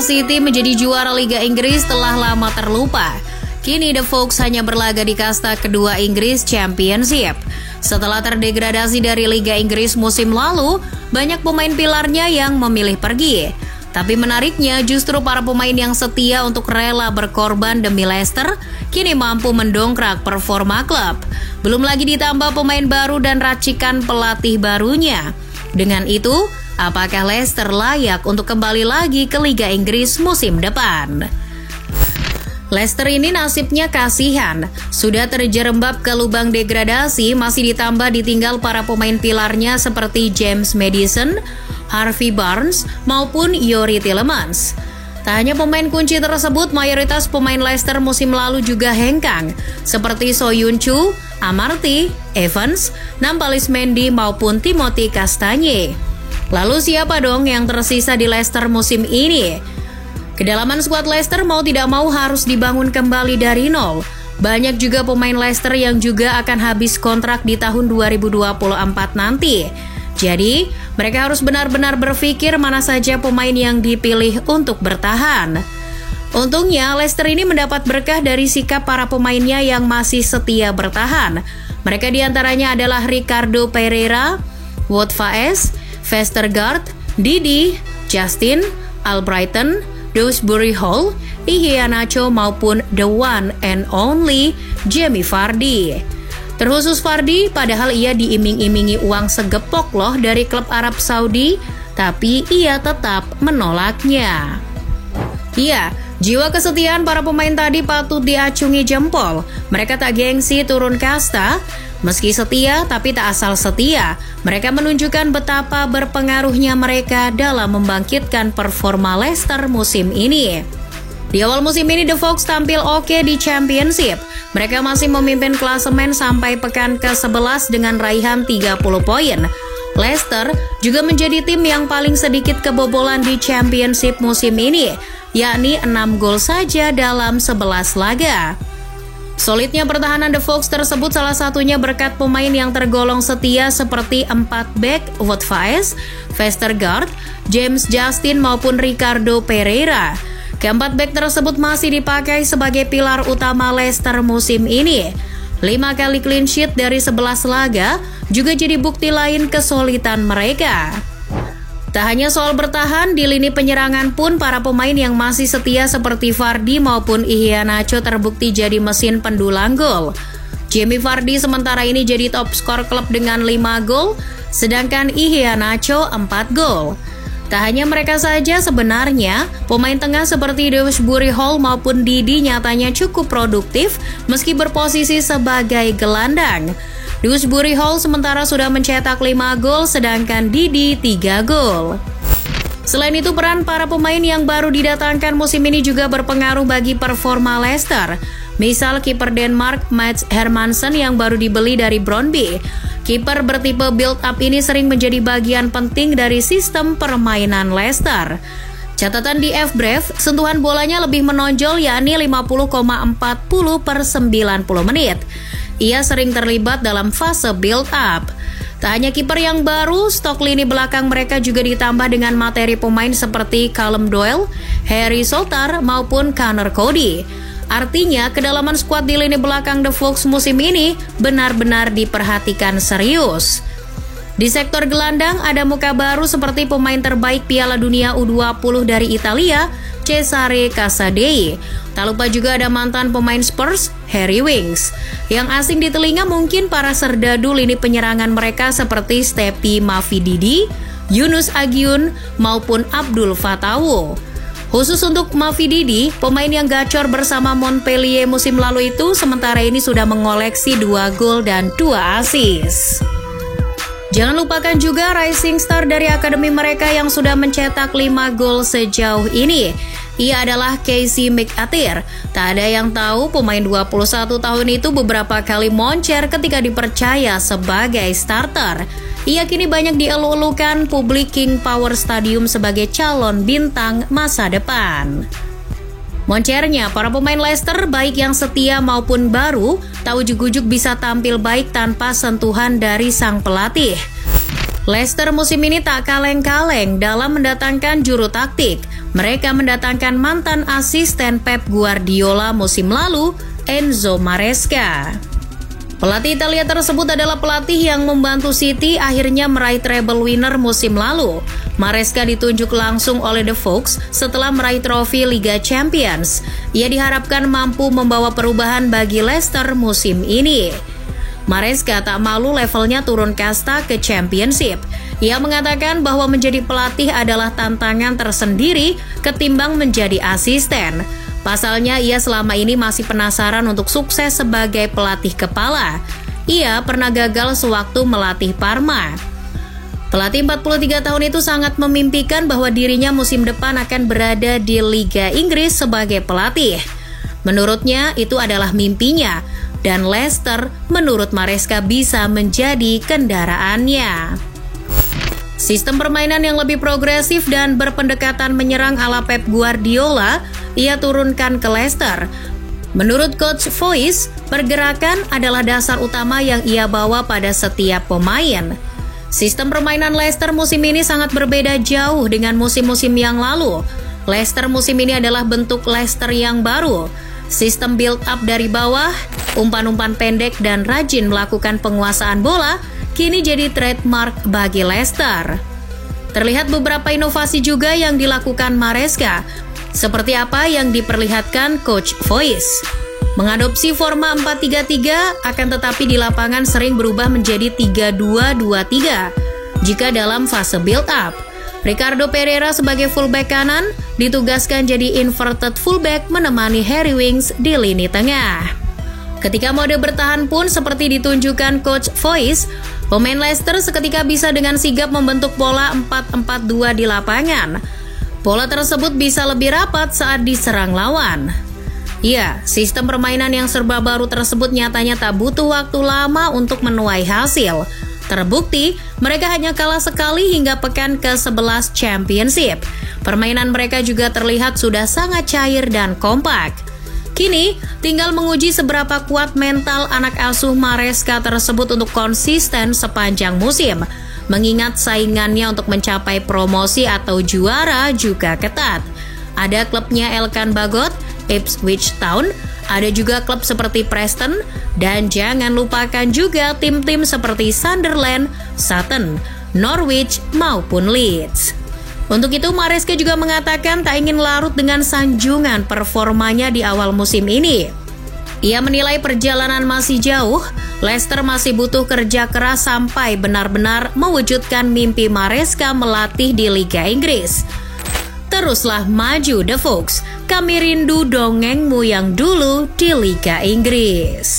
City menjadi juara Liga Inggris telah lama terlupa. Kini The Fox hanya berlaga di kasta kedua Inggris Championship. Setelah terdegradasi dari Liga Inggris musim lalu, banyak pemain pilarnya yang memilih pergi. Tapi menariknya justru para pemain yang setia untuk rela berkorban demi Leicester kini mampu mendongkrak performa klub. Belum lagi ditambah pemain baru dan racikan pelatih barunya. Dengan itu, apakah Leicester layak untuk kembali lagi ke Liga Inggris musim depan? Leicester ini nasibnya kasihan, sudah terjerembab ke lubang degradasi, masih ditambah ditinggal para pemain pilarnya seperti James Maddison, Harvey Barnes, maupun Youri Tielemans. Tak hanya pemain kunci tersebut, mayoritas pemain Leicester musim lalu juga hengkang, seperti Soyuncu, Amartey, Evans, Nampalys Mendy maupun Timothy Castagne. Lalu siapa dong yang tersisa di Leicester musim ini? Kedalaman skuad Leicester mau tidak mau harus dibangun kembali dari nol. Banyak juga pemain Leicester yang juga akan habis kontrak di tahun 2024 nanti. Jadi, mereka harus benar-benar berpikir mana saja pemain yang dipilih untuk bertahan. Untungnya, Leicester ini mendapat berkah dari sikap para pemainnya yang masih setia bertahan. Mereka diantaranya adalah Ricardo Pereira, Wout Faes, Vestergaard, Didi, Justin, Albrighton, Dewsbury Hall, Iheanacho maupun the one and only Jamie Vardy. Terkhusus Vardy, padahal ia diiming-imingi uang segepok loh dari klub Arab Saudi, tapi ia tetap menolaknya. Iya, jiwa kesetiaan para pemain tadi patut diacungi jempol. Mereka tak gengsi turun kasta. Meski setia, tapi tak asal setia. Mereka menunjukkan betapa berpengaruhnya mereka dalam membangkitkan performa Leicester musim ini. Di awal musim ini, The Fox tampil oke di Championship. Mereka masih memimpin klasemen sampai pekan ke-11 dengan raihan 30 poin. Leicester juga menjadi tim yang paling sedikit kebobolan di Championship musim ini, yakni 6 gol saja dalam 11 laga. Solidnya pertahanan The Fox tersebut salah satunya berkat pemain yang tergolong setia seperti 4 bek Wout Faes, Vestergaard, James Justin maupun Ricardo Pereira. Keempat bek tersebut masih dipakai sebagai pilar utama Leicester musim ini. 5 kali clean sheet dari 11 laga juga jadi bukti lain kesolidan mereka. Tak hanya soal bertahan, di lini penyerangan pun para pemain yang masih setia seperti Vardy maupun Iheanacho terbukti jadi mesin pendulang gol. Jamie Vardy sementara ini jadi top skor klub dengan 5 gol, sedangkan Iheanacho 4 gol. Tak hanya mereka saja sebenarnya, pemain tengah seperti Dewsbury Hall maupun Didi nyatanya cukup produktif meski berposisi sebagai gelandang. Dewsbury Hall sementara sudah mencetak 5 gol, sedangkan Didi 3 gol. Selain itu, peran para pemain yang baru didatangkan musim ini juga berpengaruh bagi performa Leicester. Misal kiper Denmark Mats Hermansen yang baru dibeli dari Brøndby. Kiper bertipe build-up ini sering menjadi bagian penting dari sistem permainan Leicester. Catatan di Fbref, sentuhan bolanya lebih menonjol yakni 50,40 per 90 menit. Ia sering terlibat dalam fase build-up. Tak hanya kiper yang baru, stok lini belakang mereka juga ditambah dengan materi pemain seperti Callum Doyle, Harry Souttar maupun Connor Cody. Artinya, kedalaman skuad di lini belakang The Fox musim ini benar-benar diperhatikan serius. Di sektor gelandang ada muka baru seperti pemain terbaik Piala Dunia U20 dari Italia, Cesare Casadei. Tak lupa juga ada mantan pemain Spurs, Harry Winks. Yang asing di telinga mungkin para serdadu lini penyerangan mereka seperti Stepi Mafididi, Yunus Agyun, maupun Abdul Fatawu. Khusus untuk Mafididi, pemain yang gacor bersama Montpellier musim lalu itu sementara ini sudah mengoleksi 2 gol dan 2 assist. Jangan lupakan juga rising star dari akademi mereka yang sudah mencetak 5 gol sejauh ini. Ia adalah Casey McAteer. Tak ada yang tahu pemain 21 tahun itu beberapa kali moncer ketika dipercaya sebagai starter. Ia kini banyak dielu-elukan publik King Power Stadium sebagai calon bintang masa depan. Moncernya, para pemain Leicester baik yang setia maupun baru, tak ujuk-ujuk bisa tampil baik tanpa sentuhan dari sang pelatih. Leicester musim ini tak kaleng-kaleng dalam mendatangkan juru taktik. mereka mendatangkan mantan asisten Pep Guardiola musim lalu, Enzo Maresca. Pelatih Italia tersebut adalah pelatih yang membantu City akhirnya meraih treble winner musim lalu. Maresca ditunjuk langsung oleh The Fox setelah meraih trofi Liga Champions. Ia diharapkan mampu membawa perubahan bagi Leicester musim ini. Maresca tak malu levelnya turun kasta ke Championship. Ia mengatakan bahwa menjadi pelatih adalah tantangan tersendiri ketimbang menjadi asisten. Pasalnya, ia selama ini masih penasaran untuk sukses sebagai pelatih kepala. Ia pernah gagal sewaktu melatih Parma. Pelatih 43 tahun itu sangat memimpikan bahwa dirinya musim depan akan berada di Liga Inggris sebagai pelatih. Menurutnya, itu adalah mimpinya, dan Leicester menurut Maresca bisa menjadi kendaraannya. Sistem permainan yang lebih progresif dan berpendekatan menyerang ala Pep Guardiola ia turunkan ke Leicester. Menurut Coach Foyce, pergerakan adalah dasar utama yang ia bawa pada setiap pemain. Sistem permainan Leicester musim ini sangat berbeda jauh dengan musim-musim yang lalu. Leicester musim ini adalah bentuk Leicester yang baru. Sistem build up dari bawah, umpan-umpan pendek dan rajin melakukan penguasaan bola kini jadi trademark bagi Leicester. Terlihat beberapa inovasi juga yang dilakukan Maresca, seperti apa yang diperlihatkan Coach Foyce. Mengadopsi forma 4-3-3 akan tetapi di lapangan sering berubah menjadi 3-2-2-3 jika dalam fase build up. Ricardo Pereira sebagai fullback kanan ditugaskan jadi inverted fullback menemani Harry Winks di lini tengah. Ketika mode bertahan pun seperti ditunjukkan Coach Foyce, pemain Leicester seketika bisa dengan sigap membentuk pola 4-4-2 di lapangan. Pola tersebut bisa lebih rapat saat diserang lawan. Ya, sistem permainan yang serba baru tersebut nyatanya tak butuh waktu lama untuk menuai hasil. Terbukti, mereka hanya kalah sekali hingga pekan ke-11 Championship. Permainan mereka juga terlihat sudah sangat cair dan kompak. Kini, tinggal menguji seberapa kuat mental anak asuh Maresca tersebut untuk konsisten sepanjang musim. Mengingat saingannya untuk mencapai promosi atau juara juga ketat. Ada klubnya Elkan Bagot, Ipswich Town, ada juga klub seperti Preston, dan jangan lupakan juga tim-tim seperti Sunderland, Sutton, Norwich, maupun Leeds. Untuk itu, Maresca juga mengatakan tak ingin larut dengan sanjungan performanya di awal musim ini. Ia menilai perjalanan masih jauh, Leicester masih butuh kerja keras sampai benar-benar mewujudkan mimpi Maresca melatih di Liga Inggris. Teruslah maju The Fox, kami rindu dongengmu yang dulu di Liga Inggris.